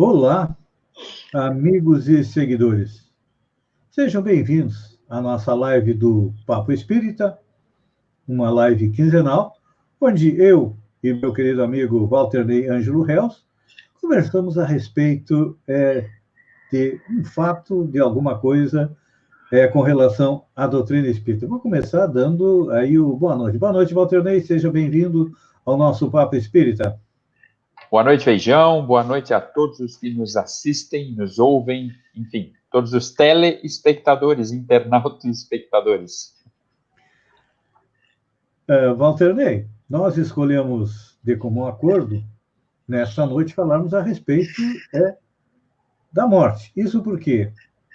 Olá, amigos e seguidores. Sejam bem-vindos à nossa live do Papo Espírita, uma live quinzenal, onde eu e meu querido amigo Walter Ney Ângelo Reus conversamos a respeito de um fato, de alguma coisa com relação à doutrina espírita. Vou começar dando aí o boa noite. Boa noite, Walter Ney, seja bem-vindo ao nosso Papo Espírita. Boa noite, Feijão. Boa noite a todos os que nos assistem, nos ouvem, enfim, todos os telespectadores, internautas e espectadores. Walter Ney, nós escolhemos de comum acordo, nesta noite, falarmos a respeito da morte. Isso porque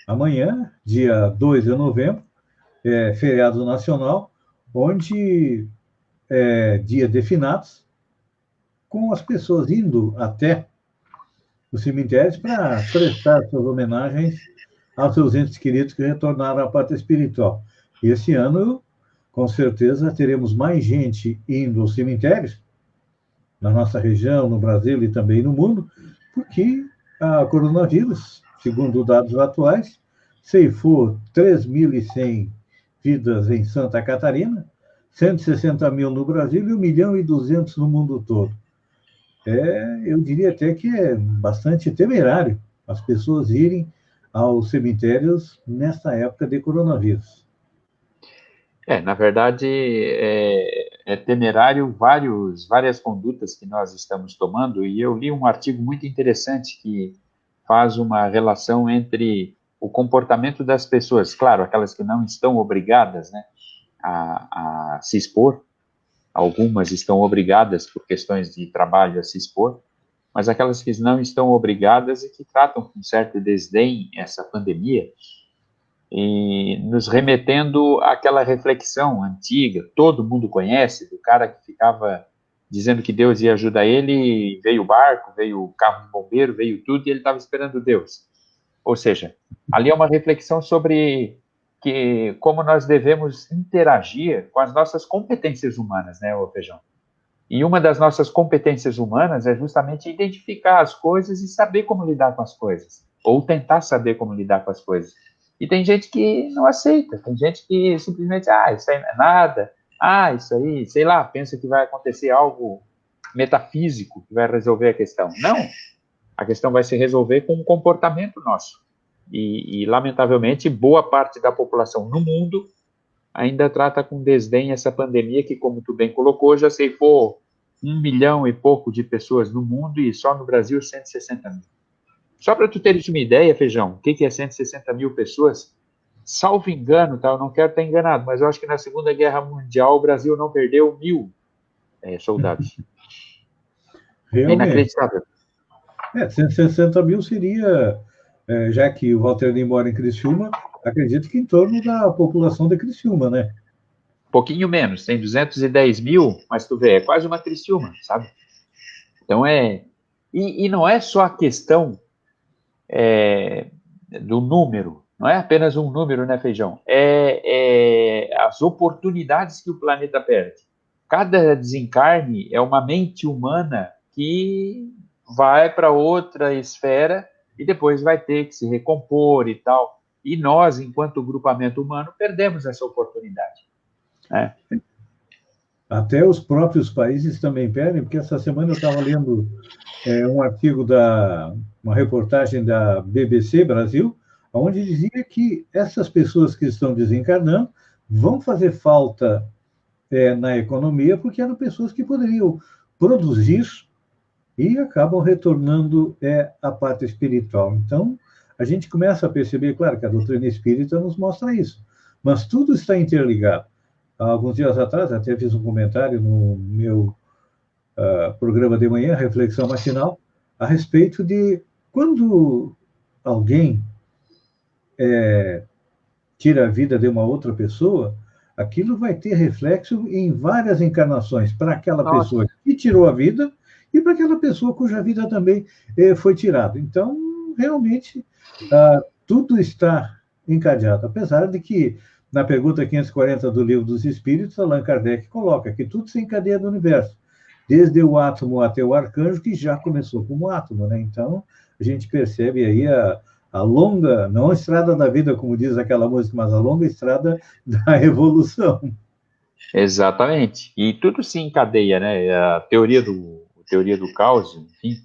amanhã, dia 2 de novembro, é feriado nacional, onde é dia de finados, com as pessoas indo até os cemitérios para prestar suas homenagens aos seus entes queridos que retornaram à pátria espiritual. E esse ano, com certeza, teremos mais gente indo aos cemitérios, na nossa região, no Brasil e também no mundo, porque a coronavírus, segundo dados atuais, ceifou 3.100 vidas em Santa Catarina, 160 mil no Brasil e 1.200.000 no mundo todo. Eu diria até que é bastante temerário as pessoas irem aos cemitérios nesta época de coronavírus. Na verdade, é temerário várias condutas que nós estamos tomando, e eu li um artigo muito interessante que faz uma relação entre o comportamento das pessoas, claro, aquelas que não estão obrigadas, né, a se expor, algumas estão obrigadas por questões de trabalho a se expor, mas aquelas que não estão obrigadas e que tratam com certo desdém essa pandemia, e nos remetendo àquela reflexão antiga, todo mundo conhece, do cara que ficava dizendo que Deus ia ajudar ele, e veio o barco, veio o carro de bombeiro, veio tudo, e ele estava esperando Deus. Ou seja, ali é uma reflexão sobre como nós devemos interagir com as nossas competências humanas, né, ô Feijão? E uma das nossas competências humanas é justamente identificar as coisas e saber como lidar com as coisas, ou tentar saber como lidar com as coisas. E tem gente que não aceita, tem gente que simplesmente, isso aí não é nada, isso aí, sei lá, pensa que vai acontecer algo metafísico que vai resolver a questão. Não, a questão vai se resolver com um comportamento nosso. E lamentavelmente, boa parte da população no mundo ainda trata com desdém essa pandemia que, como tu bem colocou, já ceifou 1 milhão e pouco de pessoas no mundo e só no Brasil 160 mil. Só para tu teres uma ideia, Feijão, o que é 160 mil pessoas? Salvo engano, tá? Eu não quero estar enganado, mas eu acho que na Segunda Guerra Mundial o Brasil não perdeu 1.000 soldados. Realmente. É inacreditável. 160 mil seria, já que o Walter Ney mora em Criciúma, acredito que em torno da população de Criciúma, né? Pouquinho menos, tem 210 mil, mas tu vê, é quase uma Criciúma, sabe? Então E não é só a questão do número, não é apenas um número, né, Feijão? As oportunidades que o planeta perde. Cada desencarne é uma mente humana que vai para outra esfera e depois vai ter que se recompor e tal. E nós, enquanto grupamento humano, perdemos essa oportunidade, né? Até os próprios países também perdem, porque essa semana eu estava lendo um artigo uma reportagem da BBC Brasil, onde dizia que essas pessoas que estão desencarnando vão fazer falta na economia, porque eram pessoas que poderiam produzir e acabam retornando à parte espiritual. Então, a gente começa a perceber, claro, que a doutrina espírita nos mostra isso, mas tudo está interligado. Há alguns dias atrás, até fiz um comentário no meu programa de manhã, Reflexão Matinal, a respeito de quando alguém tira a vida de uma outra pessoa, aquilo vai ter reflexo em várias encarnações, para aquela pessoa que tirou a vida e para aquela pessoa cuja vida também foi tirada. Então, realmente, tudo está encadeado, apesar de que, na pergunta 540 do Livro dos Espíritos, Allan Kardec coloca que tudo se encadeia no universo, desde o átomo até o arcanjo, que já começou como átomo, né? Então, a gente percebe aí a longa, não a estrada da vida, como diz aquela música, mas a longa estrada da evolução. Exatamente. E tudo se encadeia, né? Teoria do caos, enfim,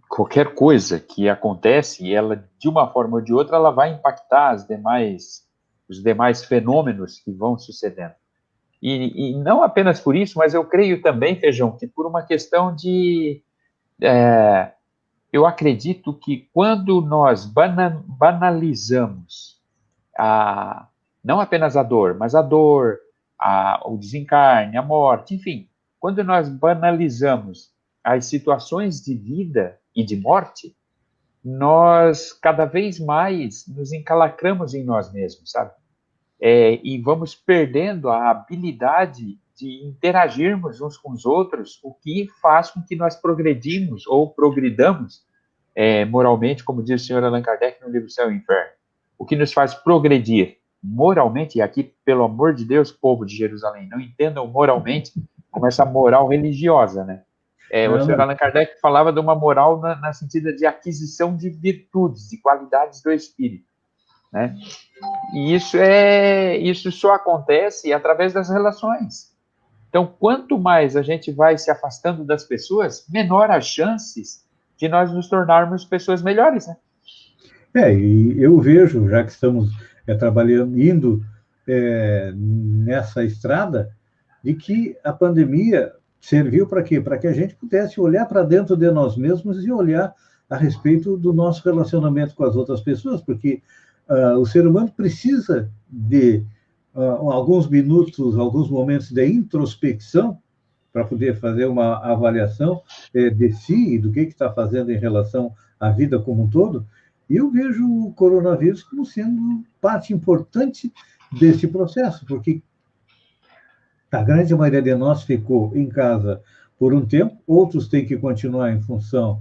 qualquer coisa que acontece, ela, de uma forma ou de outra, ela vai impactar os demais fenômenos que vão sucedendo. E não apenas por isso, mas eu creio também, Feijão, que por uma questão de... eu acredito que quando nós banalizamos não apenas a dor, mas o desencarne, a morte, enfim, quando nós banalizamos as situações de vida e de morte, nós cada vez mais nos encalacramos em nós mesmos, sabe? E vamos perdendo a habilidade de interagirmos uns com os outros, o que faz com que nós progredimos ou progridamos moralmente, como diz o senhor Allan Kardec no livro Céu e Inferno. O que nos faz progredir moralmente, e aqui, pelo amor de Deus, povo de Jerusalém, não entendam moralmente como essa moral religiosa, né? O senhor Allan Kardec falava de uma moral na sentido de aquisição de virtudes, de qualidades do espírito, né? E isso só acontece através das relações. Então, quanto mais a gente vai se afastando das pessoas, menor as chances de nós nos tornarmos pessoas melhores, né? E eu vejo, já que estamos trabalhando, indo nessa estrada, de que a pandemia serviu para quê? Para que a gente pudesse olhar para dentro de nós mesmos e olhar a respeito do nosso relacionamento com as outras pessoas, porque o ser humano precisa de alguns minutos, alguns momentos de introspecção para poder fazer uma avaliação de si e do que está fazendo em relação à vida como um todo. E eu vejo o coronavírus como sendo parte importante desse processo, porque a grande maioria de nós ficou em casa por um tempo, outros têm que continuar em função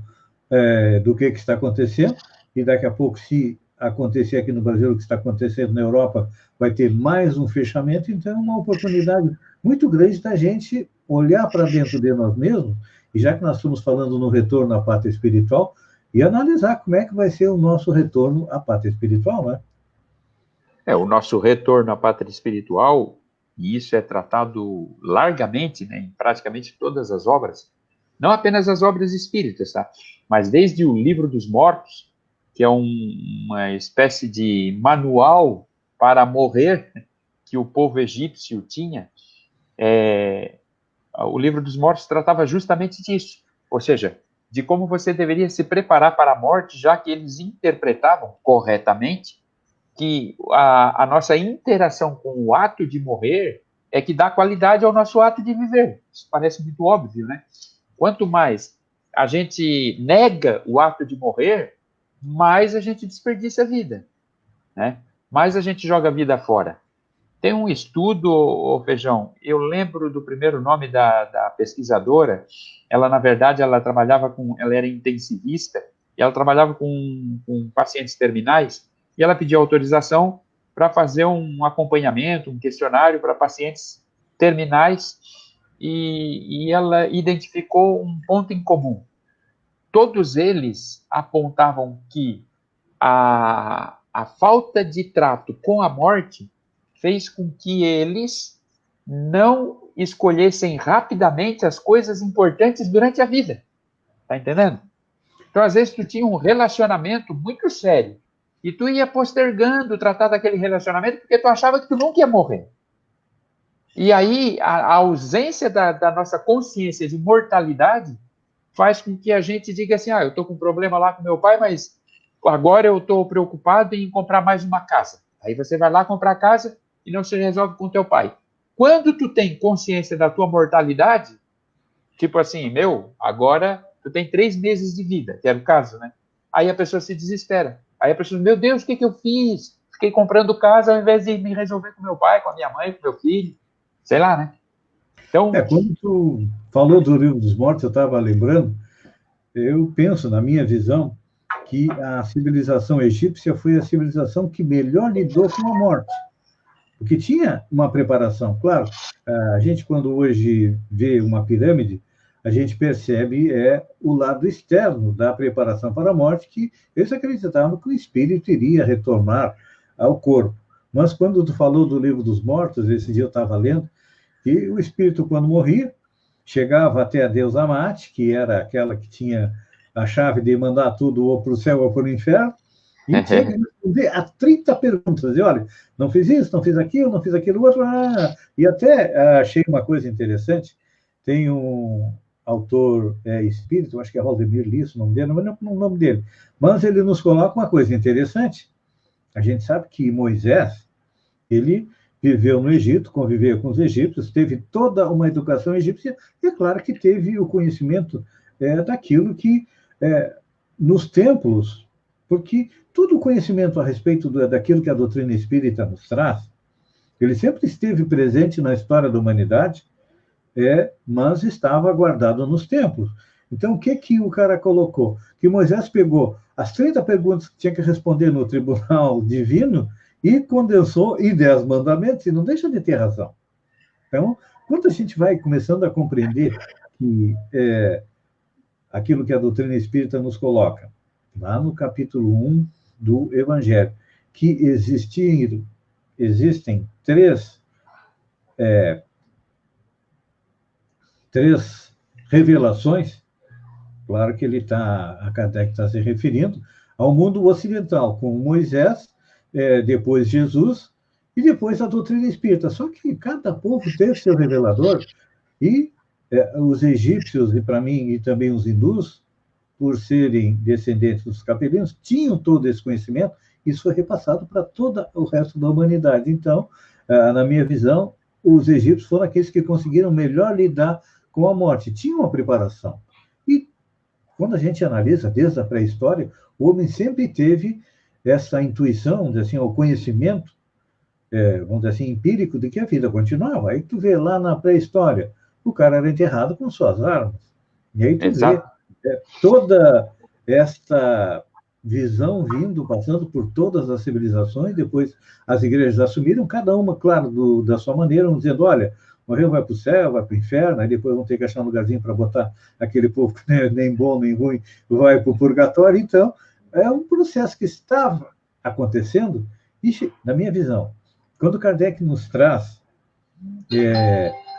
do que está acontecendo, e daqui a pouco, se acontecer aqui no Brasil o que está acontecendo na Europa, vai ter mais um fechamento, então é uma oportunidade muito grande da gente olhar para dentro de nós mesmos, e já que nós estamos falando no retorno à pátria espiritual, e analisar como é que vai ser o nosso retorno à pátria espiritual, né? O nosso retorno à pátria espiritual, e isso é tratado largamente, né, em praticamente todas as obras, não apenas as obras espíritas, tá? Mas desde o Livro dos Mortos, que é uma espécie de manual para morrer que o povo egípcio tinha, o Livro dos Mortos tratava justamente disso, ou seja, de como você deveria se preparar para a morte, já que eles interpretavam corretamente que a nossa interação com o ato de morrer é que dá qualidade ao nosso ato de viver. Isso parece muito óbvio, né? Quanto mais a gente nega o ato de morrer, mais a gente desperdiça a vida, né? Mais a gente joga a vida fora. Tem um estudo, Feijão, eu lembro do primeiro nome da pesquisadora, ela, na verdade, ela era intensivista, e ela trabalhava com pacientes terminais, e ela pediu autorização para fazer um acompanhamento, um questionário para pacientes terminais, e ela identificou um ponto em comum. Todos eles apontavam que a falta de trato com a morte fez com que eles não escolhessem rapidamente as coisas importantes durante a vida. Tá entendendo? Então, às vezes, tu tinha um relacionamento muito sério e tu ia postergando tratar daquele relacionamento porque tu achava que tu nunca ia morrer. E aí, a ausência da nossa consciência de mortalidade faz com que a gente diga assim, eu estou com um problema lá com meu pai, mas agora eu estou preocupado em comprar mais uma casa. Aí você vai lá comprar a casa e não se resolve com teu pai. Quando tu tem consciência da tua mortalidade, tipo assim, agora tu tem 3 meses de vida, que era o caso, né? Aí a pessoa se desespera. Aí a pessoa diz, meu Deus, o que eu fiz? Fiquei comprando casa ao invés de me resolver com meu pai, com a minha mãe, com meu filho. Sei lá, né? Então... quando tu falou do Livro dos Mortos, eu estava lembrando, eu penso, na minha visão, que a civilização egípcia foi a civilização que melhor lidou com a morte. Porque tinha uma preparação. Claro, a gente, quando hoje vê uma pirâmide, a gente percebe o lado externo da preparação para a morte, que eles acreditavam que o espírito iria retornar ao corpo. Mas quando tu falou do livro dos mortos, esse dia eu estava lendo, que o espírito, quando morria, chegava até a deusa Mate, que era aquela que tinha a chave de mandar tudo ou para o céu ou para o inferno, e tinha que responder a 30 perguntas. E olha, não fiz isso, não fiz aquilo, não fiz aquilo outro. E até achei uma coisa interessante. Tem um autor espírito, acho que é Valdemir Lisso, o nome dele, não lembro o nome dele. Mas ele nos coloca uma coisa interessante. A gente sabe que Moisés, ele viveu no Egito, conviveu com os egípcios, teve toda uma educação egípcia, e é claro que teve o conhecimento daquilo que nos templos, porque todo o conhecimento a respeito daquilo que a doutrina espírita nos traz, ele sempre esteve presente na história da humanidade, mas estava guardado nos templos. Então, o que o cara colocou? Que Moisés pegou as 30 perguntas que tinha que responder no tribunal divino e condensou em 10 mandamentos, e não deixa de ter razão. Então, quando a gente vai começando a compreender que aquilo que a doutrina espírita nos coloca, lá no capítulo 1 do Evangelho, que existem três revelações, claro que a Kardec está se referindo ao mundo ocidental, com Moisés, depois Jesus, e depois a doutrina espírita. Só que cada povo teve seu revelador, e os egípcios, e para mim, e também os hindus, por serem descendentes dos capelinos, tinham todo esse conhecimento, isso foi repassado para todo o resto da humanidade. Então, na minha visão, os egípcios foram aqueles que conseguiram melhor lidar com a morte, tinham uma preparação. E quando a gente analisa desde a pré-história, o homem sempre teve essa intuição, vamos dizer assim, o conhecimento, vamos dizer assim, empírico de que a vida continuava. Aí tu vê lá na pré-história, o cara era enterrado com suas armas. E aí tu vê toda esta visão vindo, passando por todas as civilizações, depois as igrejas assumiram, cada uma, claro, da sua maneira, dizendo, olha, morreu, vai para o céu, vai para o inferno, aí depois vão ter que achar um lugarzinho para botar aquele povo que nem bom, nem ruim, vai para o purgatório. Então, é um processo que estava acontecendo, e, na minha visão, quando Kardec nos traz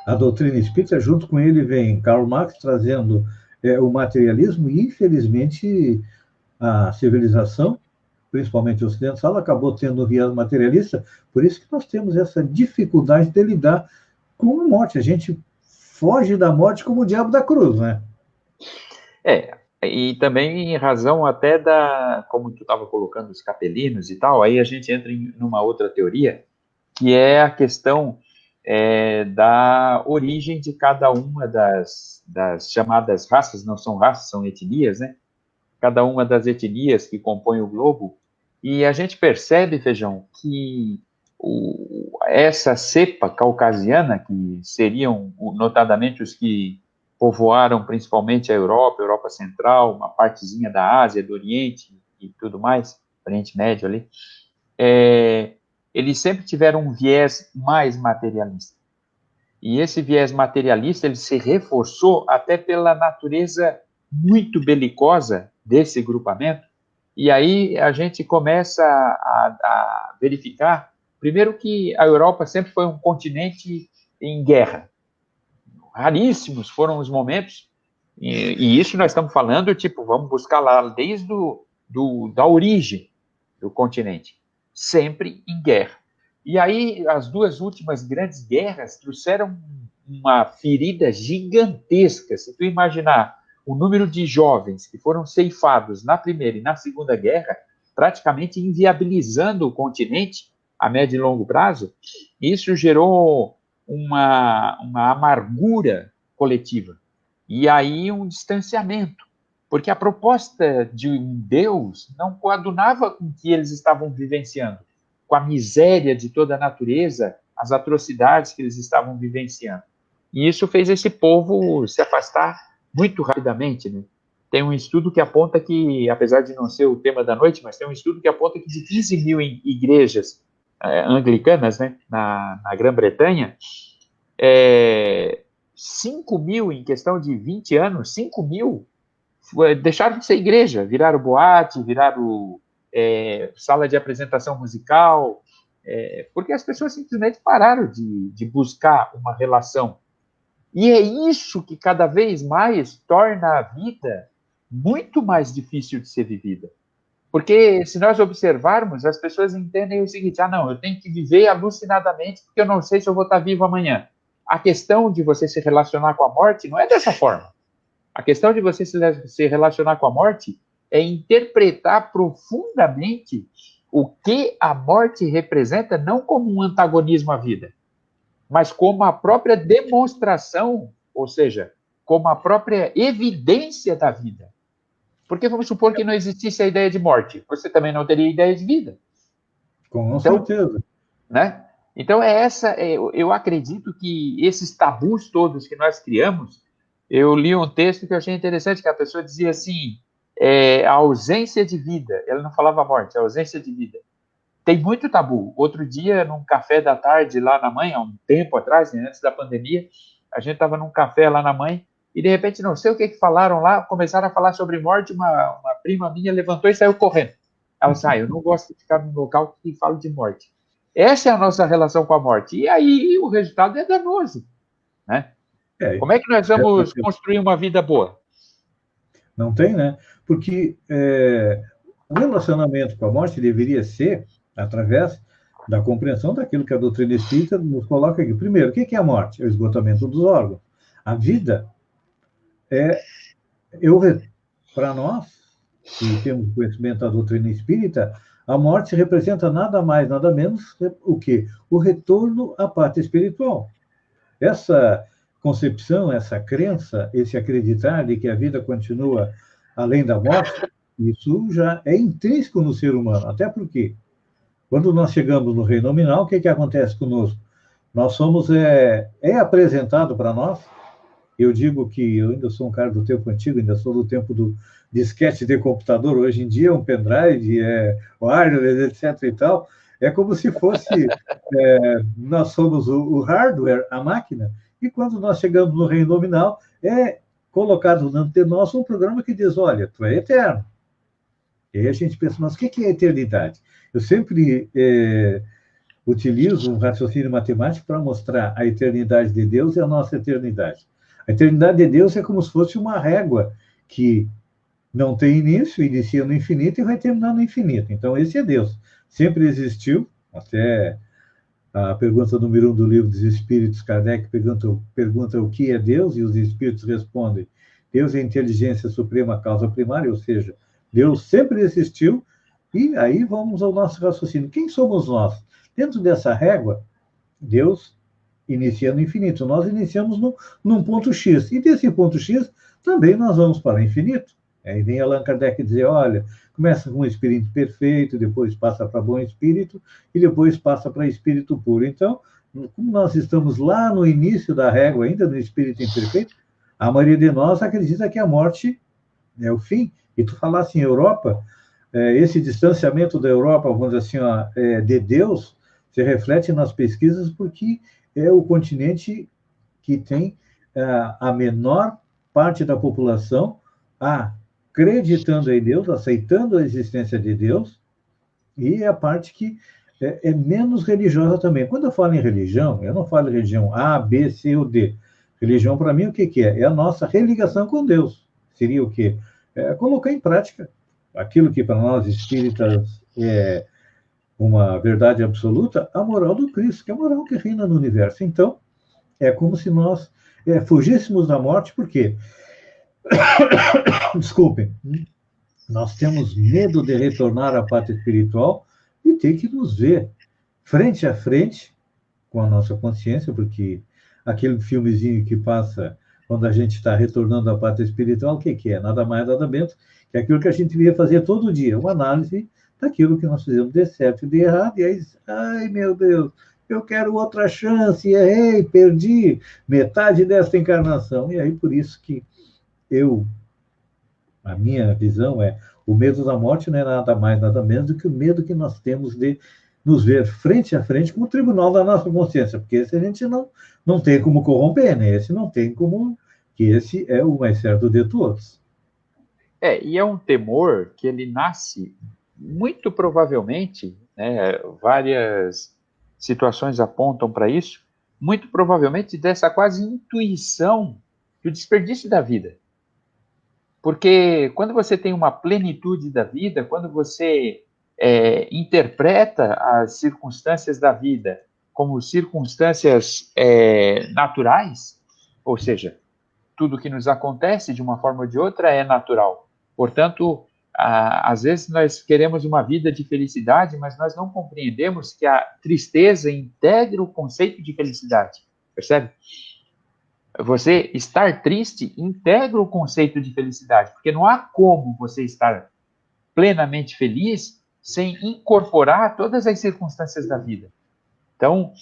a doutrina espírita, junto com ele vem Karl Marx trazendo o materialismo, e, infelizmente, a civilização, principalmente ocidental, acabou tendo um viés materialista, por isso que nós temos essa dificuldade de lidar com a morte. A gente foge da morte como o diabo da cruz, né? E também em razão até como tu estava colocando os capelinos e tal, aí a gente entra numa outra teoria, que é a questão da origem de cada uma das chamadas raças, não são raças, são etnias, né? Cada uma das etnias que compõem o globo, e a gente percebe, Feijão, que essa cepa caucasiana, que seriam notadamente os que povoaram principalmente a Europa Central, uma partezinha da Ásia, do Oriente e tudo mais, Oriente Médio ali, eles sempre tiveram um viés mais materialista. E esse viés materialista, ele se reforçou até pela natureza muito belicosa desse grupamento, e aí a gente começa a verificar, primeiro, que a Europa sempre foi um continente em guerra. Raríssimos foram os momentos, e isso nós estamos falando, vamos buscar lá desde da origem do continente, sempre em guerra. E aí as duas últimas grandes guerras trouxeram uma ferida gigantesca. Se tu imaginar o número de jovens que foram ceifados na Primeira e na Segunda Guerra, praticamente inviabilizando o continente a médio e longo prazo, isso gerou uma amargura coletiva. E aí um distanciamento, porque a proposta de um Deus não coadunava com o que eles estavam vivenciando, com a miséria de toda a natureza, as atrocidades que eles estavam vivenciando. E isso fez esse povo se afastar muito rapidamente, né? Tem um estudo que aponta que, apesar de não ser o tema da noite, mas tem um estudo que aponta que de 15 mil igrejas anglicanas, né, na Grã-Bretanha, 5 mil, em questão de 20 anos, 5 mil deixaram de ser igreja, viraram boate, viraram sala de apresentação musical, porque as pessoas simplesmente pararam de buscar uma relação. E é isso que cada vez mais torna a vida muito mais difícil de ser vivida. Porque se nós observarmos, as pessoas entendem o seguinte: não, eu tenho que viver alucinadamente porque eu não sei se eu vou estar vivo amanhã. A questão de você se relacionar com a morte não é dessa forma. A questão de você se relacionar com a morte é interpretar profundamente o que a morte representa, não como um antagonismo à vida, mas como a própria demonstração, ou seja, como a própria evidência da vida. Porque vamos supor que não existisse a ideia de morte, você também não teria ideia de vida. Com certeza. Né? Então, eu acredito que esses tabus todos que nós criamos, eu li um texto que eu achei interessante, que a pessoa dizia assim, a ausência de vida, ela não falava morte, a ausência de vida. Tem muito tabu. Outro dia, num café da tarde lá na mãe, há um tempo atrás, né, antes da pandemia, a gente estava num café lá na mãe, e de repente, não sei o que falaram lá, começaram a falar sobre morte, uma prima minha levantou e saiu correndo. Ela disse: eu não gosto de ficar num local que fala de morte. Essa é a nossa relação com a morte. E aí o resultado é danoso. Né? Como é que nós vamos construir uma vida boa? Não tem, né? Porque o relacionamento com a morte deveria ser através da compreensão daquilo que a doutrina espírita nos coloca aqui. Primeiro, o que é a morte? É o esgotamento dos órgãos. A vida para nós, que temos conhecimento da doutrina espírita, a morte representa nada mais, nada menos o quê? O retorno à pátria espiritual. Essa concepção, essa crença, esse acreditar de que a vida continua além da morte, isso já é intrínseco no ser humano. Até porque, quando nós chegamos no reino nominal, o que acontece conosco? Nós somos apresentado para nós. Eu digo que eu ainda sou um cara do tempo antigo, ainda sou do tempo do disquete de computador. Hoje em dia é um pendrive, wireless, etc. e tal. É como se fosse, nós somos o hardware, a máquina, e quando nós chegamos no reino nominal, é colocado ante nós um programa que diz: olha, tu é eterno. E aí a gente pensa: mas o que é a eternidade? Eu sempre utilizo um raciocínio matemático para mostrar a eternidade de Deus e a nossa eternidade. A eternidade de Deus é como se fosse uma régua que não tem início, inicia no infinito e vai terminar no infinito. Então, esse é Deus. Sempre existiu, até a pergunta número 1 do livro dos Espíritos, Kardec pergunta o que é Deus, e os Espíritos respondem: Deus é a inteligência suprema, causa primária, ou seja, Deus sempre existiu, e aí vamos ao nosso raciocínio. Quem somos nós? Dentro dessa régua, Deus inicia no infinito. Nós iniciamos num ponto X. E desse ponto X, também nós vamos para o infinito. Aí vem Allan Kardec dizer: olha, começa com um espírito perfeito, depois passa para bom espírito, e depois passa para espírito puro. Então, como nós estamos lá no início da régua, ainda no espírito imperfeito, a maioria de nós acredita que a morte é o fim. E tu falasse em Europa, esse distanciamento da Europa, vamos dizer assim, de Deus, se reflete nas pesquisas porque é o continente que tem a menor parte da população acreditando em Deus, aceitando a existência de Deus, e é a parte que é menos religiosa também. Quando eu falo em religião, eu não falo em religião A, B, C ou D. Religião, para mim, o que é? É a nossa religação com Deus. Seria o quê? Colocar em prática aquilo que para nós espíritas é uma verdade absoluta, a moral do Cristo, que é a moral que reina no universo. Então, é como se nós fugíssemos da morte, porque, desculpem, nós temos medo de retornar à pátria espiritual e ter que nos ver frente a frente com a nossa consciência, porque aquele filmezinho que passa quando a gente está retornando à pátria espiritual, o que é? Nada mais, nada menos que aquilo que a gente devia fazer todo dia, uma análise daquilo que nós fizemos de certo e de errado, e aí, ai meu Deus, eu quero outra chance, errei, perdi metade desta encarnação. E aí, por isso que a minha visão o medo da morte não é nada mais, nada menos do que o medo que nós temos de nos ver frente a frente com o tribunal da nossa consciência, porque esse a gente não tem como corromper, né? Esse não tem como, que esse é o mais certo de todos. E é um temor que ele nasce, muito provavelmente, né, várias situações apontam para isso, muito provavelmente dessa quase intuição do desperdício da vida. Porque quando você tem uma plenitude da vida, quando você interpreta as circunstâncias da vida como circunstâncias naturais, ou seja, tudo que nos acontece de uma forma ou de outra é natural. Portanto, às vezes nós queremos uma vida de felicidade, mas nós não compreendemos que a tristeza integra o conceito de felicidade. Percebe? Você estar triste integra o conceito de felicidade, porque não há como você estar plenamente feliz sem incorporar todas as circunstâncias da vida. Então,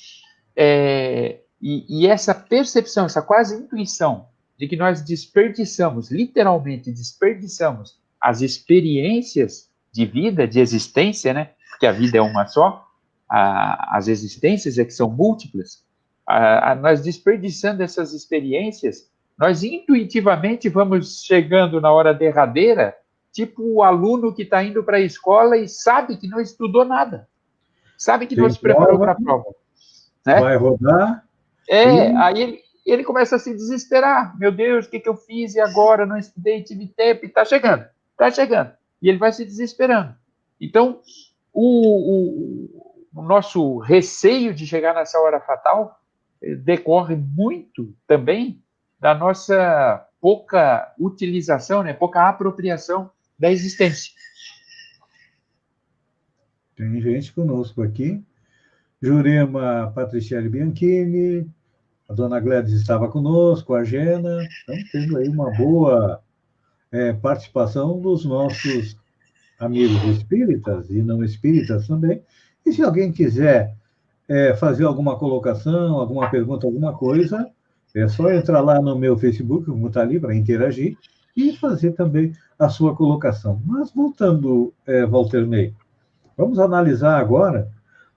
essa percepção, essa quase intuição de que nós desperdiçamos, literalmente desperdiçamos as experiências de vida, de existência, né? Porque a vida é uma só, as existências é que são múltiplas. Nós desperdiçando essas experiências, nós intuitivamente vamos chegando na hora derradeira, tipo o aluno que está indo para a escola e sabe que não estudou nada, sabe que não Tem se preparou prova, para a prova. Né? vai rodar. Aí ele começa a se desesperar. Meu Deus, o que eu fiz e agora? Não estudei, tive tempo, e está chegando. E ele vai se desesperando. Então, o nosso receio de chegar nessa hora fatal decorre muito também da nossa pouca utilização, né, pouca apropriação da existência. Tem gente conosco aqui. Jurema Patricielli Bianchini, a dona Gladys estava conosco, a Gena. Estamos tendo aí uma boa participação dos nossos amigos espíritas e não espíritas também. E se alguém quiser fazer alguma colocação, alguma pergunta, alguma coisa, é só entrar lá no meu Facebook, como está ali, para interagir, e fazer também a sua colocação. Mas voltando, Walter Ney, vamos analisar agora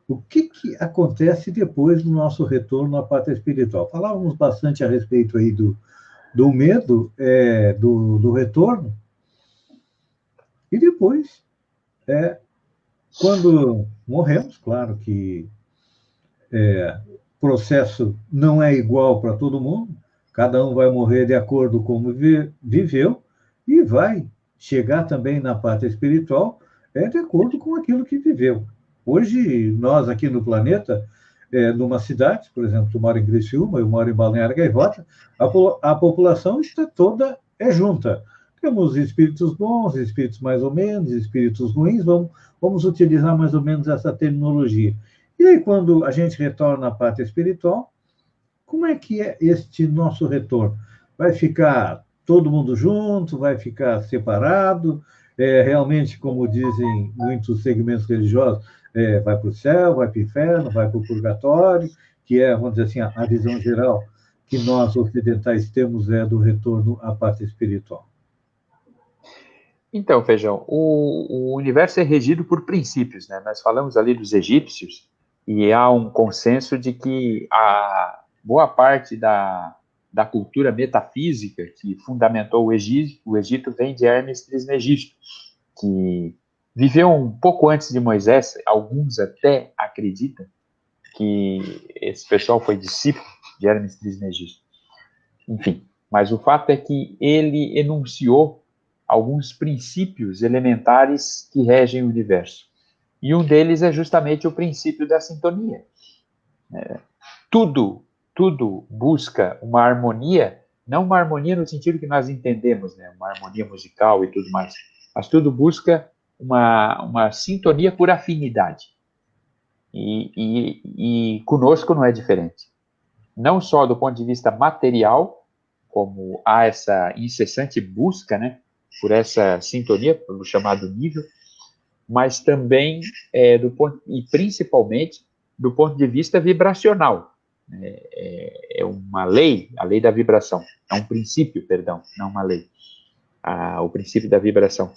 o que acontece depois do nosso retorno à pátria espiritual. Falávamos bastante a respeito aí do medo, do retorno, e depois, quando morremos, claro que o processo não é igual para todo mundo, cada um vai morrer de acordo com como viveu, e vai chegar também na pátria espiritual de acordo com aquilo que viveu. Hoje, nós aqui no planeta, numa cidade, por exemplo, tu mora em Criciúma, eu moro em Balneário Gaivota, a população está toda junta. Temos espíritos bons, espíritos mais ou menos, espíritos ruins, vamos utilizar mais ou menos essa terminologia. E aí, quando a gente retorna à pátria espiritual, como é que é este nosso retorno? Vai ficar todo mundo junto? Vai ficar separado? Realmente, como dizem muitos segmentos religiosos, vai para o céu, vai para o inferno, vai para o purgatório, que é, vamos dizer assim, a visão geral que nós ocidentais temos do retorno à pátria espiritual. Então, Feijão, o universo é regido por princípios, né? Nós falamos ali dos egípcios e há um consenso de que a boa parte da cultura metafísica que fundamentou o Egito vem de Hermes Trismegisto, que viveu um pouco antes de Moisés. Alguns até acreditam que esse pessoal foi discípulo de Hermes Trismegisto. Enfim, mas o fato é que ele enunciou alguns princípios elementares que regem o universo. E um deles é justamente o princípio da sintonia. Tudo busca uma harmonia, não uma harmonia no sentido que nós entendemos, né? Uma harmonia musical e tudo mais, mas tudo busca uma sintonia por afinidade. E conosco não é diferente. Não só do ponto de vista material, como há essa incessante busca, né, por essa sintonia, pelo chamado nível, mas também, e principalmente, do ponto de vista vibracional. É uma lei, a lei da vibração. É um princípio, perdão, não uma lei. O princípio da vibração.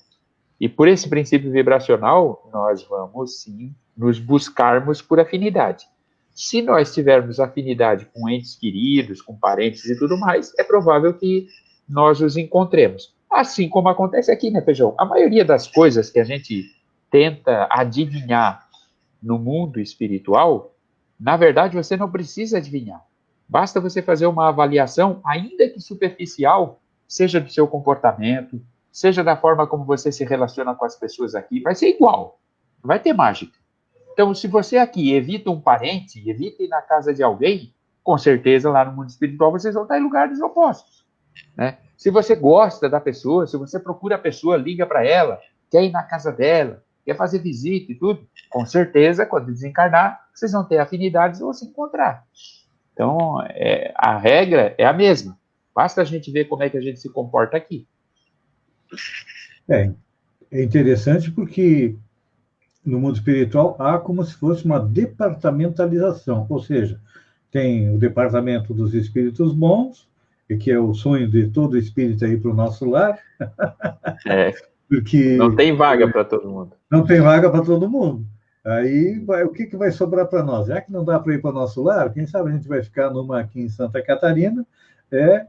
E por esse princípio vibracional, nós vamos, sim, nos buscarmos por afinidade. Se nós tivermos afinidade com entes queridos, com parentes e tudo mais, é provável que nós os encontremos. Assim como acontece aqui, né, Feijão? A maioria das coisas que a gente tenta adivinhar no mundo espiritual, na verdade, você não precisa adivinhar. Basta você fazer uma avaliação, ainda que superficial, seja do seu comportamento, seja da forma como você se relaciona com as pessoas aqui, vai ser igual. Não vai ter mágica. Então, se você aqui evita um parente, evita ir na casa de alguém, com certeza lá no mundo espiritual vocês vão estar em lugares opostos, né? Se você gosta da pessoa, se você procura a pessoa, liga para ela, quer ir na casa dela, quer fazer visita e tudo, com certeza, quando desencarnar, vocês vão ter afinidades e vão se encontrar. Então, a regra é a mesma. Basta a gente ver como é que a gente se comporta aqui. É interessante porque no mundo espiritual há como se fosse uma departamentalização, ou seja, tem o departamento dos espíritos bons, que é o sonho de todo espírito ir para o nosso lar, porque não tem vaga para todo mundo. Não tem vaga para todo mundo. Aí, o que vai sobrar para nós? Já que não dá para ir para o nosso lar, quem sabe a gente vai ficar numa aqui em Santa Catarina,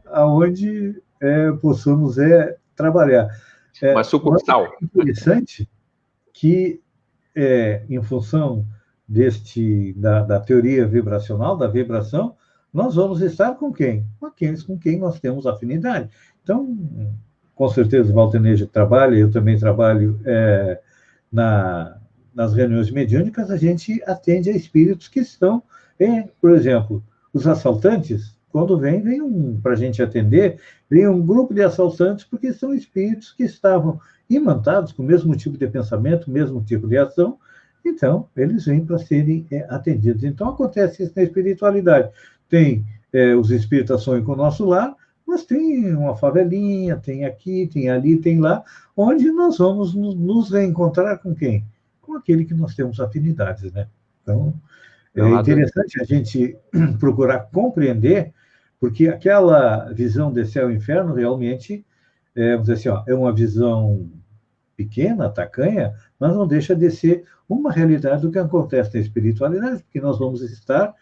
aonde possamos trabalhar. Uma sucursal. É interessante que, em função da teoria vibracional, da vibração, nós vamos estar com quem? Com aqueles com quem nós temos afinidade. Então, com certeza, o Walter Neja trabalha, eu também trabalho nas reuniões mediúnicas, a gente atende a espíritos que estão, por exemplo, os assaltantes, quando vem para a gente atender, vem um grupo de assaltantes, porque são espíritos que estavam imantados com o mesmo tipo de pensamento, mesmo tipo de ação, então, eles vêm para serem atendidos. Então, acontece isso na espiritualidade. Tem os espíritas sonham com o nosso lar, mas tem uma favelinha, tem aqui, tem ali, tem lá, onde nós vamos nos reencontrar com quem? Com aquele que nós temos afinidades, né? Então, é interessante a gente procurar compreender, porque aquela visão de céu e inferno realmente, vamos dizer assim, é uma visão pequena, tacanha, mas não deixa de ser uma realidade do que acontece na espiritualidade, porque nós vamos estar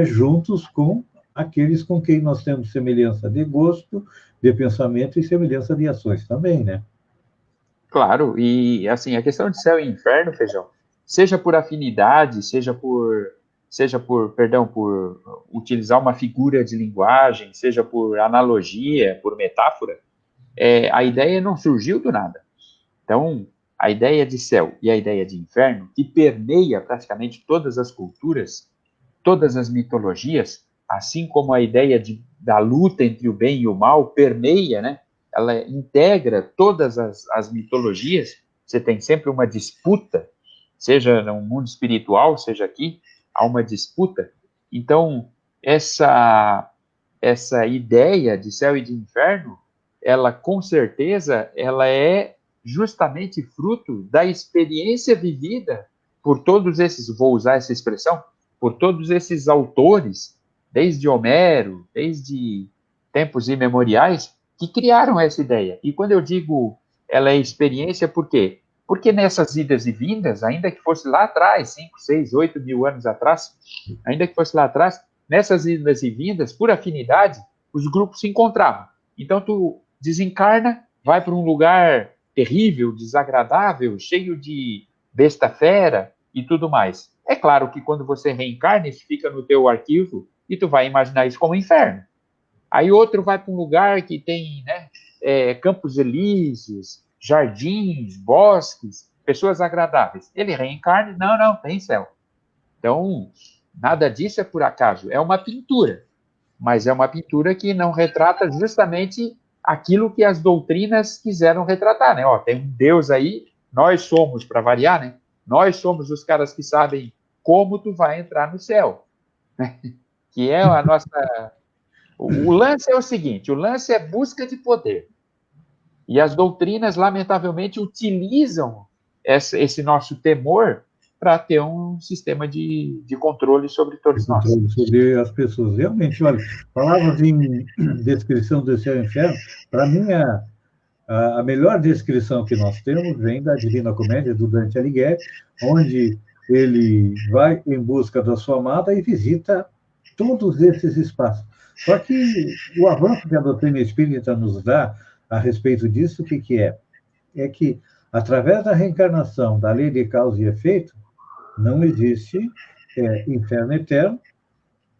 juntos com aqueles com quem nós temos semelhança de gosto, de pensamento e semelhança de ações também, né? Claro, e assim, a questão de céu e inferno, Feijão, seja por afinidade, seja por utilizar uma figura de linguagem, seja por analogia, por metáfora, a ideia não surgiu do nada. Então, a ideia de céu e a ideia de inferno, que permeia praticamente todas as culturas, todas as mitologias, assim como a ideia da luta entre o bem e o mal permeia, né? Ela integra todas as mitologias. Você tem sempre uma disputa, seja no mundo espiritual, seja aqui, há uma disputa. Então, essa ideia de céu e de inferno, ela com certeza, ela é justamente fruto da experiência vivida por todos esses, vou usar essa expressão, por todos esses autores, desde Homero, desde tempos imemoriais, que criaram essa ideia. E quando eu digo ela é experiência, por quê? Porque nessas idas e vindas, ainda que fosse lá atrás, 5, 6, 8 mil anos atrás, ainda que fosse lá atrás, nessas idas e vindas, por afinidade, os grupos se encontravam. Então, tu desencarna, vai para um lugar terrível, desagradável, cheio de besta-fera e tudo mais. É claro que quando você reencarna, isso fica no teu arquivo e tu vai imaginar isso como inferno. Aí outro vai para um lugar que tem, né, campos elíseos, jardins, bosques, pessoas agradáveis. Ele reencarna, não, tem céu. Então, nada disso é por acaso, é uma pintura. Mas é uma pintura que não retrata justamente aquilo que as doutrinas quiseram retratar, né? Ó, tem um Deus aí, nós somos, para variar, né? Nós somos os caras que sabem como tu vai entrar no céu. Né? Que é a nossa... O lance é o seguinte, o lance é busca de poder. E as doutrinas, lamentavelmente, utilizam esse nosso temor para ter um sistema de controle sobre todos nós. Sobre as pessoas. Realmente, olha, palavras em descrição do céu e inferno, para mim, a melhor descrição que nós temos vem da Divina Comédia, do Dante Alighieri, onde ele vai em busca da sua amada e visita todos esses espaços. Só que o avanço que a doutrina espírita nos dá a respeito disso, o que, que é? É que, através da reencarnação, da lei de causa e efeito, não existe inferno eterno,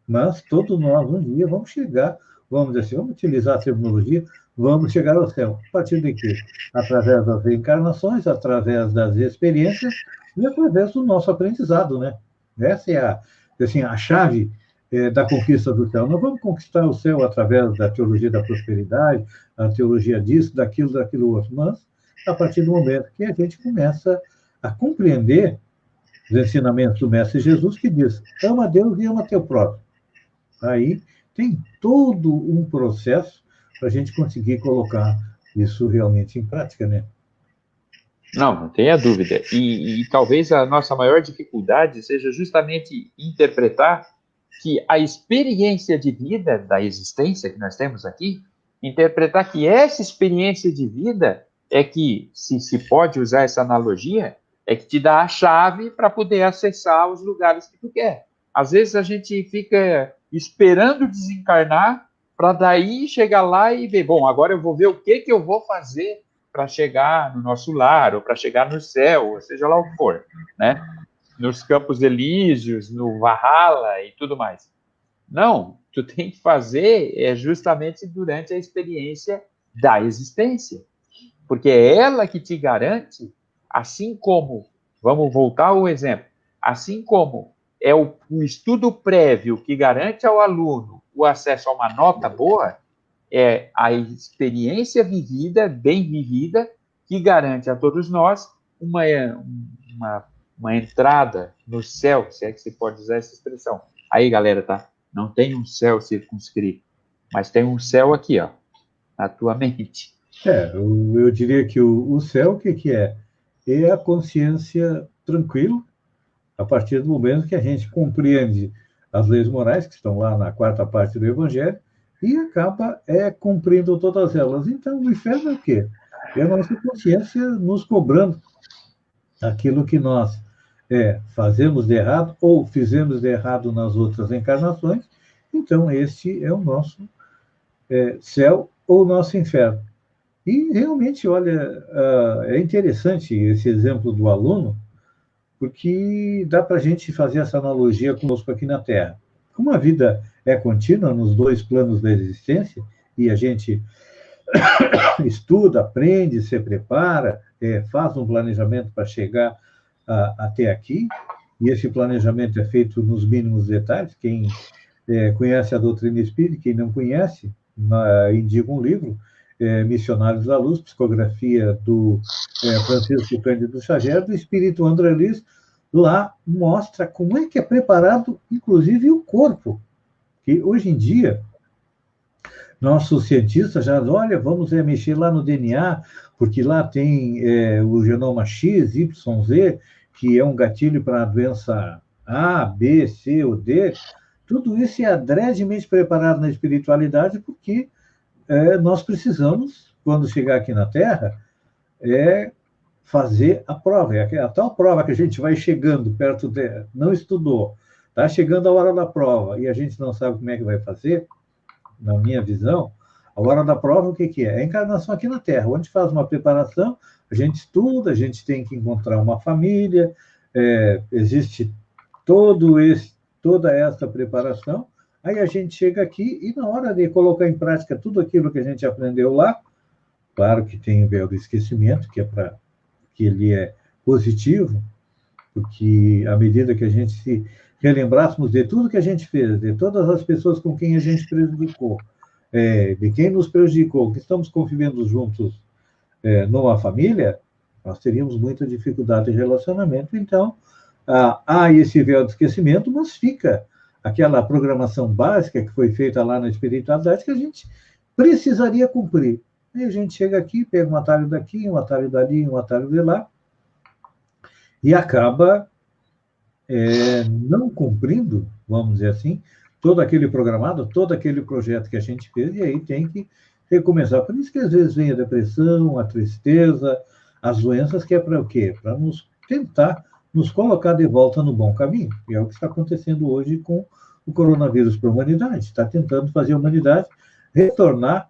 mas todos nós, um dia, vamos chegar, vamos dizer assim, vamos utilizar a terminologia, vamos chegar ao céu. A partir de quê? Através das reencarnações, através das experiências e através do nosso aprendizado, né? Essa é assim, a chave da conquista do céu. Não vamos conquistar o céu através da teologia da prosperidade, a teologia disso, daquilo outro, mas a partir do momento que a gente começa a compreender os ensinamentos do Mestre Jesus, que diz: ama a Deus e ama teu próximo. Aí tem todo um processo para a gente conseguir colocar isso realmente em prática, né? Não tenha dúvida. E talvez a nossa maior dificuldade seja justamente interpretar que a experiência de vida da existência que nós temos aqui, interpretar que essa experiência de vida é que, se pode usar essa analogia, é que te dá a chave para poder acessar os lugares que tu quer. Às vezes a gente fica esperando desencarnar para daí chegar lá e ver, bom, agora eu vou ver o que eu vou fazer para chegar no nosso lar, ou para chegar no céu, ou seja lá o que for, né? Nos Campos Elíseos, no Valhalla e tudo mais. Não, tu tem que fazer justamente durante a experiência da existência, porque é ela que te garante, assim como, vamos voltar ao exemplo, assim como é o estudo prévio que garante ao aluno o acesso a uma nota boa, é a experiência vivida, bem vivida, que garante a todos nós uma entrada no céu, se é que se pode usar essa expressão. Aí, galera, tá? Não tem um céu circunscrito, mas tem um céu aqui, ó, na tua mente. Eu diria que o céu, o que é? É a consciência tranquila, a partir do momento que a gente compreende as leis morais, que estão lá na quarta parte do Evangelho, e acaba cumprindo todas elas. Então, o inferno é o quê? É a nossa consciência nos cobrando aquilo que nós fazemos de errado ou fizemos de errado nas outras encarnações. Então, este é o nosso céu ou nosso inferno. E, realmente, olha, é interessante esse exemplo do aluno, porque dá para a gente fazer essa analogia conosco aqui na Terra. Como a vida é contínua nos dois planos da existência, e a gente estuda, aprende, se prepara, faz um planejamento para chegar até aqui, e esse planejamento é feito nos mínimos detalhes. Quem conhece a doutrina espírita, quem não conhece, indica um livro, Missionários da Luz, psicografia do Francisco Cândido Xavier, do espírito André Luiz. Lá mostra como é que é preparado, inclusive, o corpo. Que hoje em dia, nossos cientistas já dizem, olha, vamos mexer lá no DNA, porque lá tem o genoma X, Y, Z, que é um gatilho para a doença A, B, C ou D. Tudo isso é adredemente preparado na espiritualidade, porque nós precisamos, quando chegar aqui na Terra, fazer a prova. É a tal prova que a gente vai chegando perto dela, não estudou, está chegando a hora da prova e a gente não sabe como é que vai fazer. Na minha visão, a hora da prova, o que é? É a encarnação aqui na Terra, onde faz uma preparação, a gente estuda, a gente tem que encontrar uma família, existe toda essa preparação, aí a gente chega aqui e, na hora de colocar em prática tudo aquilo que a gente aprendeu lá, claro que tem o véu do esquecimento, que ele é positivo, porque à medida que a gente se relembrássemos de tudo que a gente fez, de todas as pessoas com quem a gente prejudicou, de quem nos prejudicou, que estamos convivendo juntos numa família, nós teríamos muita dificuldade de relacionamento. Então, há esse véu de esquecimento, mas fica aquela programação básica que foi feita lá na espiritualidade que a gente precisaria cumprir. Aí a gente chega aqui, pega um atalho daqui, um atalho dali, um atalho de lá, e acaba não cumprindo, vamos dizer assim, todo aquele programado, todo aquele projeto que a gente fez, e aí tem que recomeçar. Por isso que às vezes vem a depressão, a tristeza, as doenças, que é para o quê? Para nos tentar nos colocar de volta no bom caminho. E é o que está acontecendo hoje com o coronavírus para a humanidade. Está tentando fazer a humanidade retornar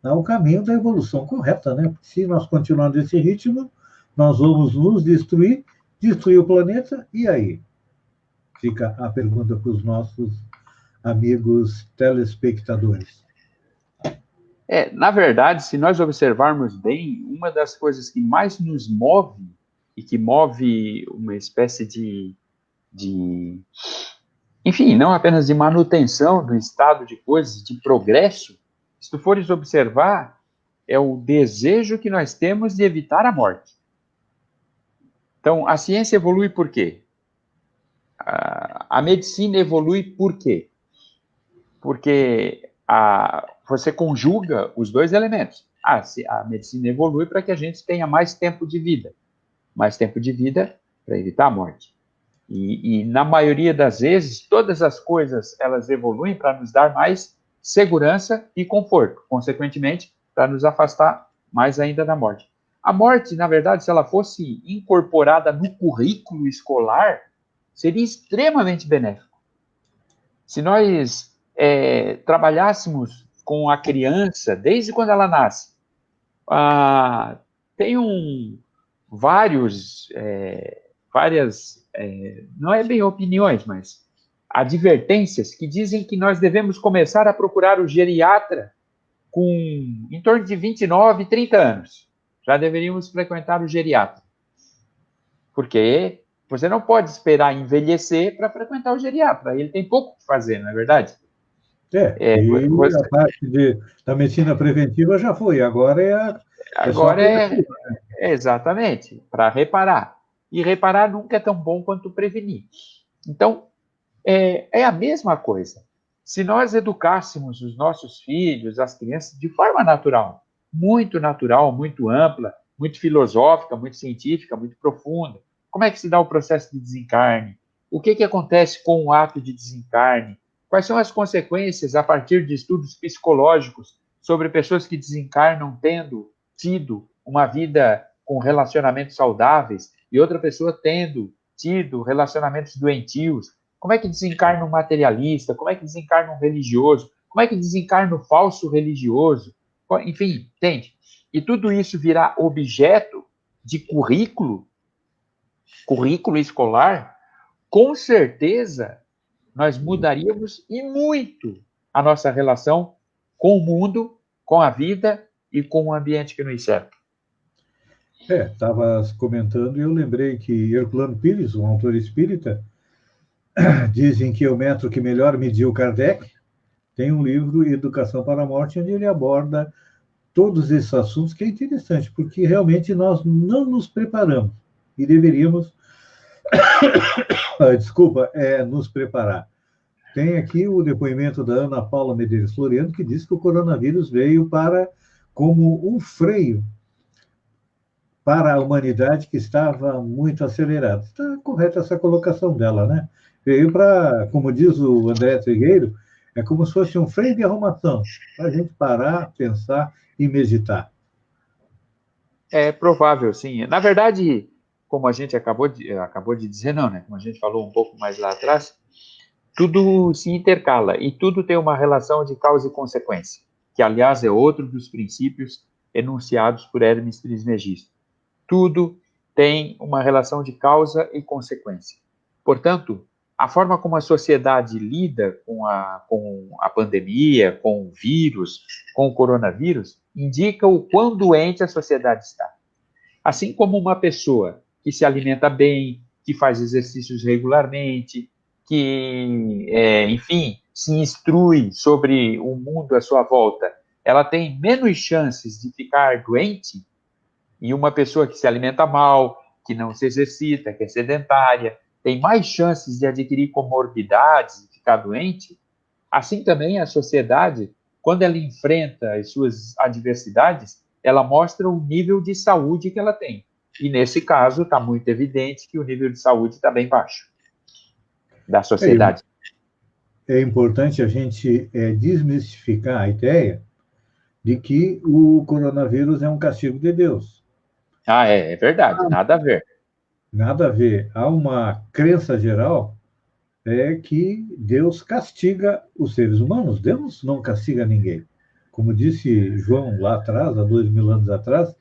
ao caminho da evolução correta, né? Porque se nós continuarmos desse ritmo, nós vamos nos destruir, destruir o planeta, e aí? Fica a pergunta para os nossos amigos telespectadores. Na verdade, se nós observarmos bem, uma das coisas que mais nos move, e que move uma espécie enfim, não apenas de manutenção do estado de coisas, de progresso, se tu fores observar, é o desejo que nós temos de evitar a morte. Então, a ciência evolui por quê? A medicina evolui por quê? Porque você conjuga os dois elementos. A medicina evolui para que a gente tenha mais tempo de vida. Mais tempo de vida para evitar a morte. E na maioria das vezes, todas as coisas, elas evoluem para nos dar mais segurança e conforto. Consequentemente, para nos afastar mais ainda da morte. A morte, na verdade, se ela fosse incorporada no currículo escolar, seria extremamente benéfico. Se nós trabalhássemos com a criança desde quando ela nasce, tem várias, não é bem opiniões, mas advertências que dizem que nós devemos começar a procurar o geriatra em torno de 29, 30 anos. Já deveríamos frequentar o geriatra. Porque você não pode esperar envelhecer para frequentar o geriatra. Ele tem pouco o que fazer, não é verdade? A parte da medicina preventiva já foi, agora exatamente, para reparar. E reparar nunca é tão bom quanto prevenir. Então, é a mesma coisa. Se nós educássemos os nossos filhos, as crianças, de forma natural, muito ampla, muito filosófica, muito científica, muito profunda, como é que se dá o processo de desencarne? O que acontece com o ato de desencarne? Quais são as consequências a partir de estudos psicológicos sobre pessoas que desencarnam tendo tido uma vida com relacionamentos saudáveis e outra pessoa tendo tido relacionamentos doentios? Como é que desencarna um materialista? Como é que desencarna um religioso? Como é que desencarna o falso religioso? Enfim, entende? E tudo isso virá objeto de currículo escolar, com certeza nós mudaríamos e muito a nossa relação com o mundo, com a vida e com o ambiente que nos cerca. Estava comentando e eu lembrei que Herculano Pires, um autor espírita, dizem que é o metro que melhor mediu Kardec, tem um livro, Educação para a Morte, onde ele aborda todos esses assuntos, que é interessante, porque realmente nós não nos preparamos e deveríamos, nos preparar. Tem aqui o depoimento da Ana Paula Medeiros Floriano, que diz que o coronavírus veio como um freio para a humanidade que estava muito acelerada. Está correta essa colocação dela, né? Veio para, como diz o André Trigueiro, é como se fosse um freio de arrumação, para a gente parar, pensar e meditar. É provável, sim. Na verdade, como a gente acabou de dizer, não, né? Como a gente falou um pouco mais lá atrás, tudo se intercala e tudo tem uma relação de causa e consequência, que, aliás, é outro dos princípios enunciados por Hermes Trismegisto. Tudo tem uma relação de causa e consequência. Portanto, a forma como a sociedade lida com a pandemia, com o vírus, com o coronavírus, indica o quão doente a sociedade está. Assim como uma pessoa que se alimenta bem, que faz exercícios regularmente, que, enfim, se instrui sobre o mundo à sua volta, ela tem menos chances de ficar doente. E uma pessoa que se alimenta mal, que não se exercita, que é sedentária, tem mais chances de adquirir comorbidades e ficar doente. Assim também a sociedade, quando ela enfrenta as suas adversidades, ela mostra o nível de saúde que ela tem. E nesse caso, está muito evidente que o nível de saúde está bem baixo da sociedade. É importante a gente desmistificar a ideia de que o coronavírus é um castigo de Deus. É verdade, nada a ver. Nada a ver. Há uma crença geral que Deus castiga os seres humanos. Deus não castiga ninguém. Como disse João lá atrás, há 2000 anos atrás,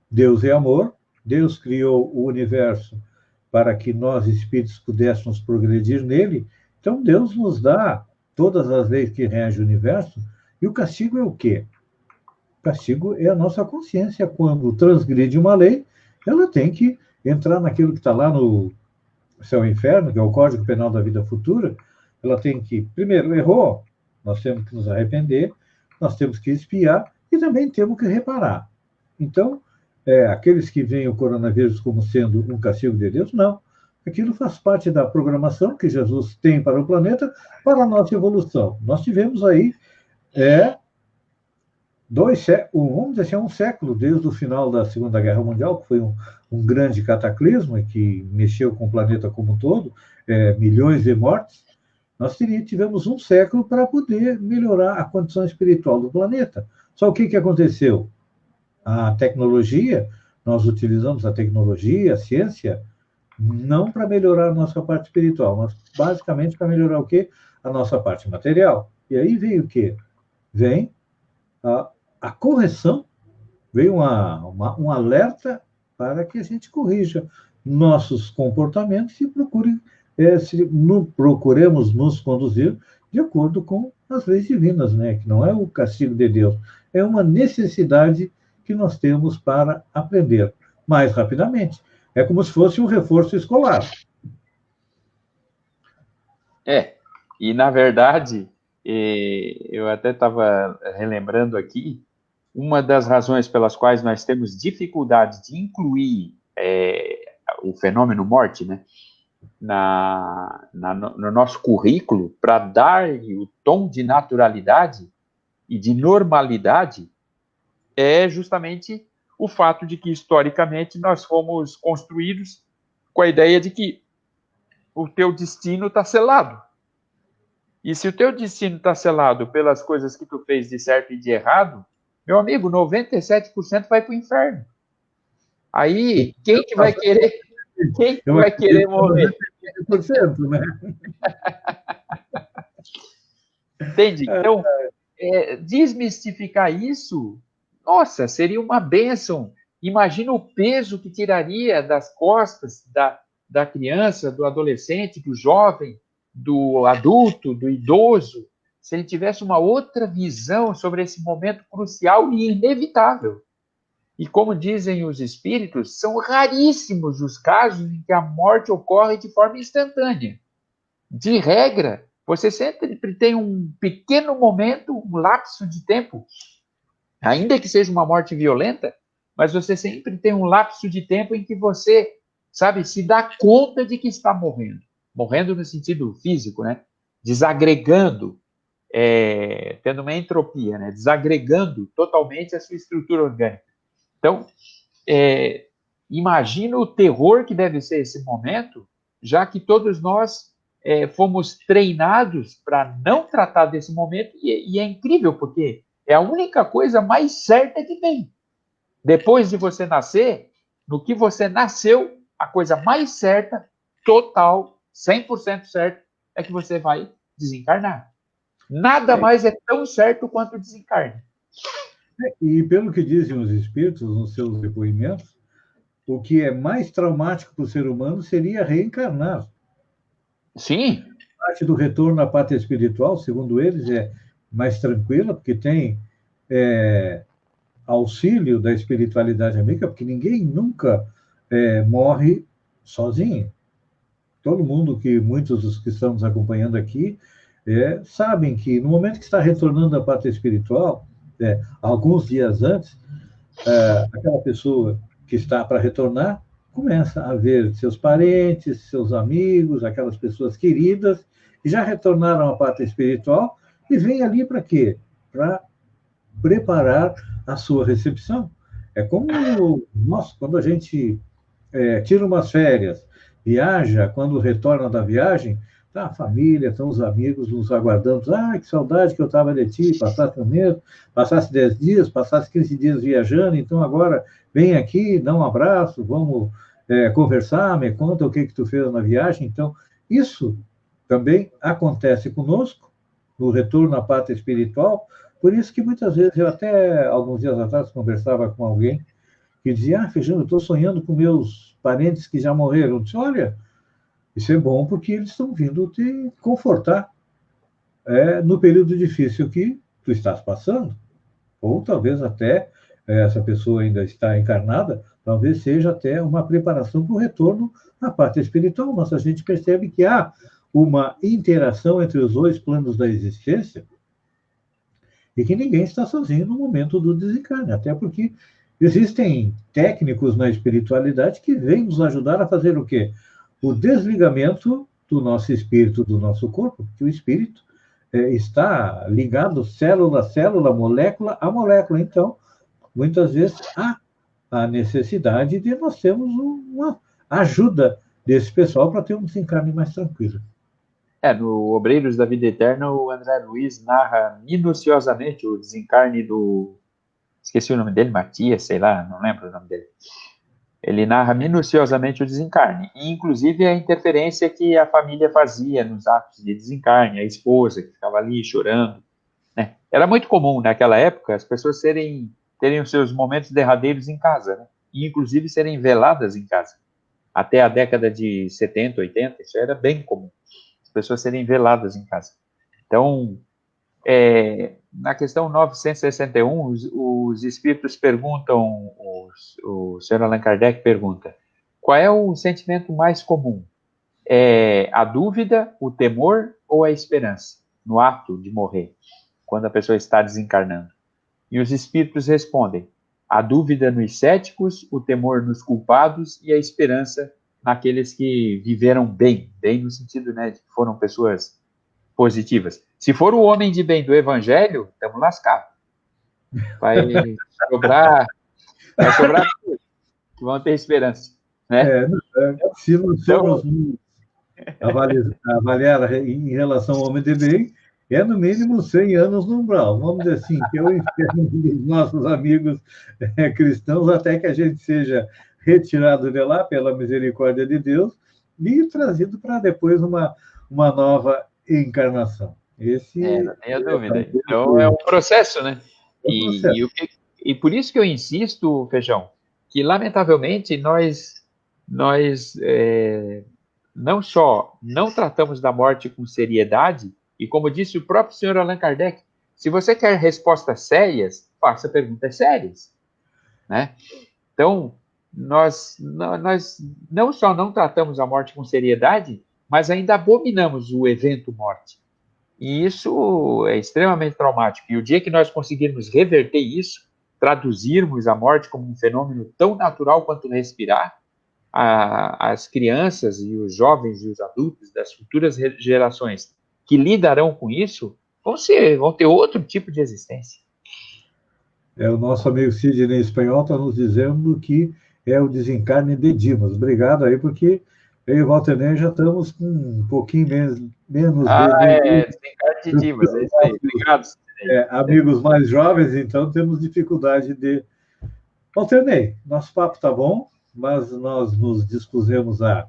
Deus é amor, Deus criou o universo para que nós, espíritos, pudéssemos progredir nele. Então, Deus nos dá todas as leis que regem o universo, e o castigo é o quê? O castigo é a nossa consciência. Quando transgride uma lei, ela tem que entrar naquilo que está lá no céu e inferno, que é o Código Penal da Vida Futura. Ela tem que, primeiro, errou, nós temos que nos arrepender, nós temos que expiar e também temos que reparar. Então, aqueles que veem o coronavírus como sendo um castigo de Deus, não. Aquilo faz parte da programação que Jesus tem para o planeta, para a nossa evolução. Nós tivemos aí vamos dizer assim, um século, desde o final da Segunda Guerra Mundial, que foi um grande cataclisma que mexeu com o planeta como um todo, milhões de mortes. Nós tivemos um século para poder melhorar a condição espiritual do planeta. Só o que aconteceu? A tecnologia, nós utilizamos a tecnologia, a ciência, não para melhorar a nossa parte espiritual, mas basicamente para melhorar o quê? A nossa parte material. E aí vem o quê? Vem a correção, veio um alerta para que a gente corrija nossos comportamentos e procuremos nos conduzir de acordo com as leis divinas, né? Que não é o castigo de Deus, é uma necessidade que nós temos para aprender mais rapidamente. É como se fosse um reforço escolar. E na verdade, eu até estava relembrando aqui, uma das razões pelas quais nós temos dificuldade de incluir o fenômeno morte, né, no nosso currículo, para dar o tom de naturalidade e de normalidade, é justamente o fato de que, historicamente, nós fomos construídos com a ideia de que o teu destino está selado. E se o teu destino está selado pelas coisas que tu fez de certo e de errado, meu amigo, 97% vai para o inferno. Aí, quem que vai querer morrer? 90%, né? Entende? Então, desmistificar isso, nossa, seria uma bênção. Imagina o peso que tiraria das costas da criança, do adolescente, do jovem, do adulto, do idoso, se ele tivesse uma outra visão sobre esse momento crucial e inevitável. E como dizem os espíritos, são raríssimos os casos em que a morte ocorre de forma instantânea. De regra, você sempre tem um pequeno momento, um lapso de tempo, ainda que seja uma morte violenta, mas você sempre tem um lapso de tempo em que você, sabe, se dá conta de que está morrendo. Morrendo no sentido físico, né? Desagregando, tendo uma entropia, né? Desagregando totalmente a sua estrutura orgânica. Então, imagina o terror que deve ser esse momento, já que todos nós fomos treinados para não tratar desse momento, e é incrível, porque é a única coisa mais certa que tem. Depois de você nascer, no que você nasceu, a coisa mais certa, total, 100% certo, é que você vai desencarnar. Nada mais é tão certo quanto desencarne. E pelo que dizem os espíritos nos seus depoimentos, o que é mais traumático para o ser humano seria reencarnar. Sim. A parte do retorno à pátria espiritual, segundo eles, é mais tranquila, porque tem auxílio da espiritualidade amiga, porque ninguém nunca morre sozinho. Todo mundo muitos dos que estamos acompanhando aqui, sabem que no momento que está retornando à pátria espiritual, alguns dias antes, aquela pessoa que está para retornar começa a ver seus parentes, seus amigos, aquelas pessoas queridas, que já retornaram à pátria espiritual, e vem ali para quê? Para preparar a sua recepção. É como nós, quando a gente tira umas férias, viaja, quando retorna da viagem, tá a família, estão os amigos nos aguardando. Ah, que saudade que eu estava de ti, passasse um mês, passasse 10 dias, passasse 15 dias viajando, então agora vem aqui, dá um abraço, vamos conversar, me conta o que tu fez na viagem. Então, isso também acontece conosco, no retorno à parte espiritual. Por isso que muitas vezes, eu até alguns dias atrás conversava com alguém que dizia, Feijão, eu estou sonhando com meus parentes que já morreram. Eu disse, olha, isso é bom porque eles estão vindo te confortar no período difícil que tu estás passando. Ou talvez até essa pessoa ainda está encarnada, talvez seja até uma preparação para o retorno à parte espiritual, mas a gente percebe que há uma interação entre os dois planos da existência e que ninguém está sozinho no momento do desencarne, até porque existem técnicos na espiritualidade que vêm nos ajudar a fazer o quê? O desligamento do nosso espírito, do nosso corpo, porque o espírito está ligado célula a célula, molécula a molécula. Então, muitas vezes há a necessidade de nós termos uma ajuda desse pessoal para ter um desencarne mais tranquilo. No Obreiros da Vida Eterna, o André Luiz narra minuciosamente o desencarne do... Esqueci o nome dele, Matias, sei lá, não lembro o nome dele. Ele narra minuciosamente o desencarne, e inclusive a interferência que a família fazia nos atos de desencarne, a esposa que ficava ali chorando, né? Era muito comum naquela época as pessoas terem os seus momentos derradeiros em casa, né? E inclusive serem veladas em casa. Até a década de 70, 80, isso era bem comum, as pessoas serem veladas em casa. Então, na questão 961, os espíritos perguntam, o Sr. Allan Kardec pergunta, qual é o sentimento mais comum? A dúvida, o temor ou a esperança no ato de morrer, quando a pessoa está desencarnando? E os espíritos respondem, a dúvida nos céticos, o temor nos culpados e a esperança naqueles que viveram bem no sentido, né, de que foram pessoas positivas. Se for o homem de bem do Evangelho, estamos lascados. Vai sobrar tudo. Vão ter esperança. Né? Se nós formos avaliar em relação ao homem de bem, no mínimo 100 anos no umbral. Vamos dizer assim, que é o inferno dos nossos amigos cristãos, até que a gente seja retirado de lá pela misericórdia de Deus e trazido para depois uma nova encarnação. Não tenha dúvida. Então, é um processo, né? E por isso que eu insisto, Feijão, que, lamentavelmente, nós não só não tratamos da morte com seriedade, e como disse o próprio senhor Allan Kardec, se você quer respostas sérias, faça perguntas sérias. Né? Então, nós não só não tratamos a morte com seriedade, mas ainda abominamos o evento morte. E isso é extremamente traumático. E o dia que nós conseguirmos reverter isso, traduzirmos a morte como um fenômeno tão natural quanto respirar, as crianças e os jovens e os adultos das futuras gerações que lidarão com isso vão ter outro tipo de existência. O nosso amigo Sidney Espanhol está nos dizendo que é o desencarne de Dimas. Obrigado aí, porque eu e o Walter Ney já estamos com um pouquinho menos desencarne de Dimas, é isso aí. Obrigado, Sidney. Amigos mais jovens, então temos dificuldade de... Walter Ney, nosso papo está bom, mas nós nos dispusemos a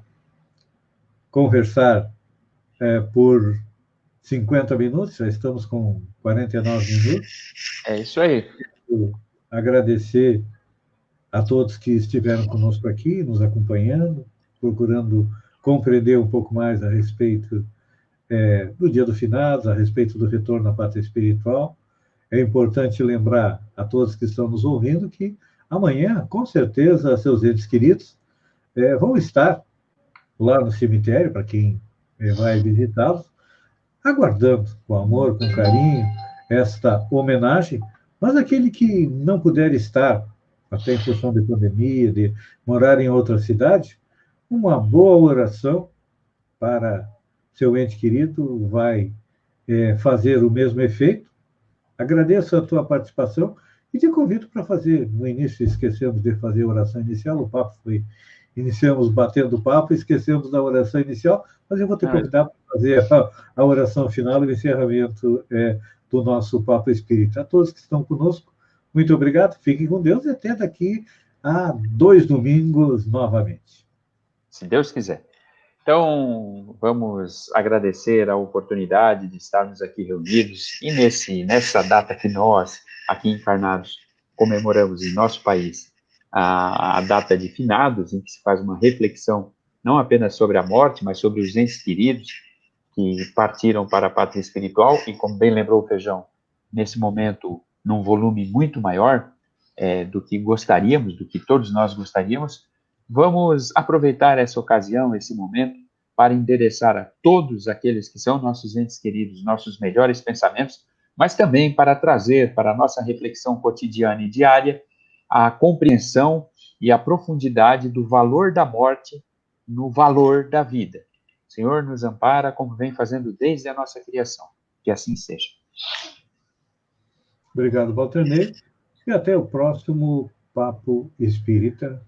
conversar por 50 minutos, já estamos com 49 minutos. É isso aí. Agradecer a todos que estiveram conosco aqui, nos acompanhando, procurando compreender um pouco mais a respeito do Dia do Finados, a respeito do retorno à pátria espiritual. É importante lembrar a todos que estão nos ouvindo que amanhã, com certeza, seus entes queridos vão estar lá no cemitério, para quem vai visitá-los, aguardando com amor, com carinho, esta homenagem. Mas aquele que não puder estar, até em função de pandemia, de morar em outra cidade, uma boa oração para seu ente querido vai fazer o mesmo efeito. Agradeço a tua participação e te convido para fazer, no início esquecemos de fazer a oração inicial, o papo foi, iniciamos batendo papo, esquecemos da oração inicial, mas eu vou te convidar para fazer a oração final e o encerramento do nosso Papo Espírita. A todos que estão conosco, muito obrigado, fiquem com Deus e até daqui a 2 domingos novamente. se Deus quiser. Então, vamos agradecer a oportunidade de estarmos aqui reunidos e nessa data que nós, aqui encarnados, comemoramos em nosso país, a data de finados, em que se faz uma reflexão não apenas sobre a morte, mas sobre os entes queridos que partiram para a pátria espiritual, e como bem lembrou o Feijão, nesse momento, num volume muito maior do que gostaríamos, do que todos nós gostaríamos. Vamos aproveitar essa ocasião, esse momento, para endereçar a todos aqueles que são nossos entes queridos, nossos melhores pensamentos, mas também para trazer para a nossa reflexão cotidiana e diária a compreensão e a profundidade do valor da morte no valor da vida. O Senhor nos ampara, como vem fazendo desde a nossa criação. Que assim seja. Obrigado, Walter Ney, e até o próximo Papo Espírita.